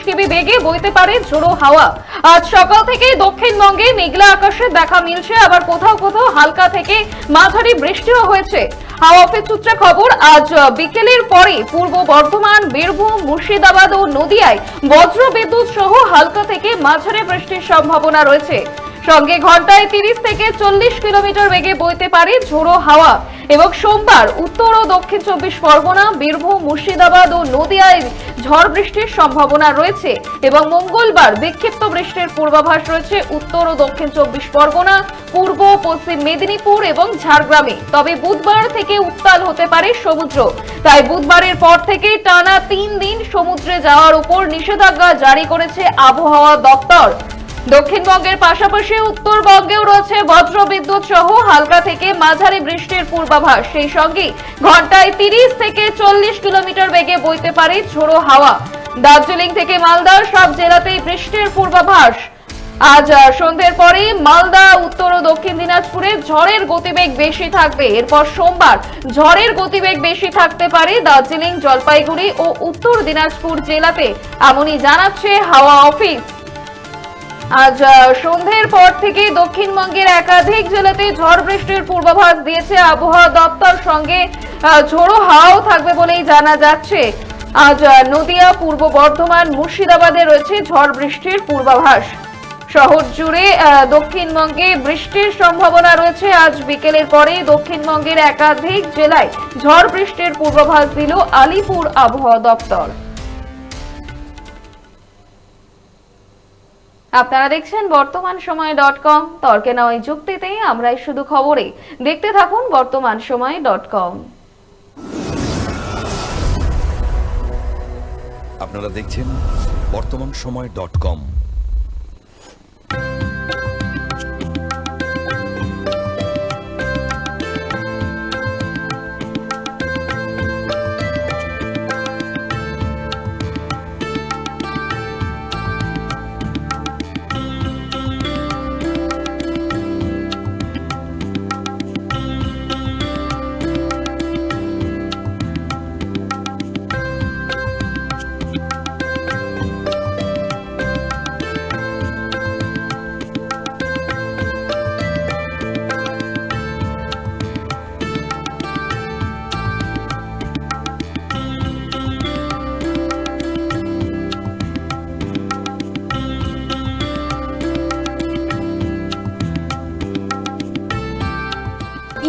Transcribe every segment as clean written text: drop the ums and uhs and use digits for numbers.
কিমি বেগে বইতে পারে ঝোড়ো হাওয়া। আজ সকাল থেকে দক্ষিণবঙ্গে মেঘলা আকাশে দেখা মিলছে, আবার কোথাও কোথাও হালকা থেকে মাঝারি বৃষ্টিও হয়েছে। হাওয়া অফিস সূত্রে খবর, আজ বিকেলের পরে পূর্ব বর্ধমান, বীরভূম, মুর্শিদাবাদ ও নদিয়ায় বজ্র বিদ্যুৎ সহ হালকা থেকে মাঝারি বৃষ্টির সম্ভাবনা রয়েছে। সঙ্গে ঘন্টায় 30 থেকে 40 কিলোমিটার বেগে বইতে পারে ঝোড়ো হাওয়া। এবং সোমবার উত্তর ও দক্ষিণ 24 পরগনা, বীরভূম, মুর্শিদাবাদ ও নদিয়ায় ঝড় বৃষ্টির সম্ভাবনা রয়েছে। এবং মঙ্গলবার বিক্ষিপ্ত বৃষ্টির পূর্বাভাস রয়েছে উত্তর ও দক্ষিণ 24 পরগনা, পূর্ব পশ্চিম মেদিনীপুর এবং ঝাড়গ্রামে। তবে বুধবার থেকে উত্তাল হতে পারে সমুদ্র, তাই বুধবারের পর থেকে টানা 3 দিন সমুদ্রে যাওয়ার উপর নিষেধাজ্ঞা জারি করেছে আবহাওয়া দপ্তর। দক্ষিণবঙ্গের পাশাপাশি উত্তরবঙ্গেও রয়েছে বজ্র বিদ্যুৎ সহ হালকা থেকে মাঝারি বৃষ্টির পূর্বাভাস। সেই সঙ্গে ঘন্টায় 30 থেকে 40 কিলোমিটার বেগে বইতে পারে ঝোড়ো হাওয়া। দার্জিলিং থেকে মালদা সব জেলাতেই বৃষ্টির পূর্বাভাস। আজ সন্ধ্যের পরে মালদা, উত্তর ও দক্ষিণ দিনাজপুরে ঝড়ের গতিবেগ বেশি থাকবে। এরপর সোমবার ঝড়ের গতিবেগ বেশি থাকতে পারে দার্জিলিং, জলপাইগুড়ি ও উত্তর দিনাজপুর জেলাতে, এমনই জানাচ্ছে হাওয়া অফিস। আজ সন্ধ্যের পর থেকে দক্ষিণবঙ্গের একাধিক জেলাতে ঝড় বৃষ্টির পূর্বাভাস দিয়েছে আবহাওয়া দপ্তর। সঙ্গে ঝোড়ো হাওয়াও থাকবে বলেই জানা যাচ্ছে। আজ নদিয়া, পূর্ব বর্ধমান, মুর্শিদাবাদে রয়েছে ঝড় বৃষ্টির পূর্বাভাস। শহর জুড়ে দক্ষিণবঙ্গে বৃষ্টির সম্ভাবনা রয়েছে। আজ বিকেলের পরে দক্ষিণবঙ্গের একাধিক জেলায় ঝড় বৃষ্টির পূর্বাভাস দিল আলিপুর আবহাওয়া দপ্তর। আপনারা দেখছেন বর্তমান সময় .com। তর্কে নয় যুক্তিতে আমরাই শুধু খবরে। দেখতে থাকুন বর্তমান সময় .com। আপনারা দেখছেন বর্তমান সময় .com।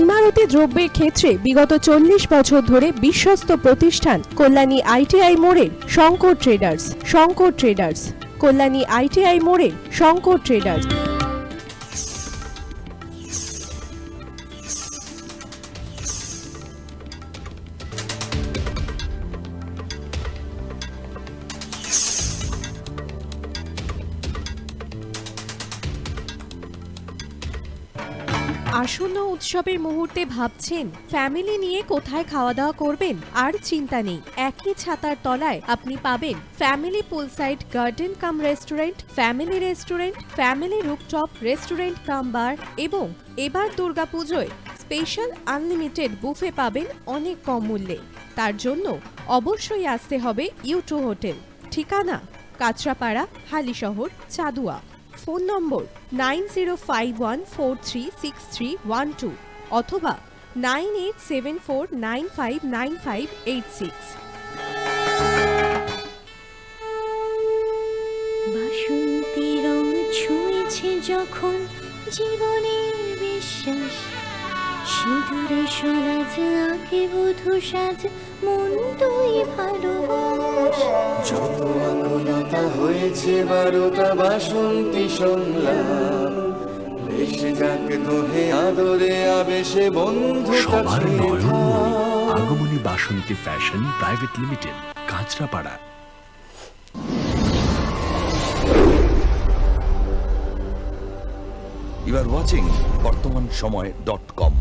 ইমারতি দ্রব্যের ক্ষেত্রে বিগত 40 বছর ধরে বিশ্বস্ত প্রতিষ্ঠান কল্যাণী ITI মোড়ের শঙ্কর ট্রেডার্স। কল্যাণী ITI মোড়ের শঙ্কর ট্রেডার্স। আসন্ন উৎসবের মুহূর্তে ভাবছেন ফ্যামিলি নিয়ে কোথায় খাওয়া দাওয়া করবেন? আর চিন্তা নেই, একই ছাতার তলায় আপনি পাবেন family poolside garden cum restaurant, family rooftop restaurant cum bar এবং এবার দুর্গাপুজোয় স্পেশাল আনলিমিটেড বুফে পাবেন অনেক কম মূল্যে। তার জন্য অবশ্যই আসতে হবে U2 হোটেল। ঠিকানা কাঁচরাপাড়া, হালিশহর, চাদুয়া। ফোন নম্বর 9051436312 অথবা 9874959586। বাসন্তী রং ছুঁয়েছে যখন জীবনের বিশ্বাস, সিঁদুরে সরাজ আঁকে বধূ সাজ, মন তুই ভালোবাস। যত আকুলতা হয়েছে 12টা বাসন্তী সংলাপ, এসে যাক দোহে আদরে আবেশে বন্ধুতা আগমনী Basanti fashion private limited, Kanchrapara. You are watching বর্তমান সময় .com।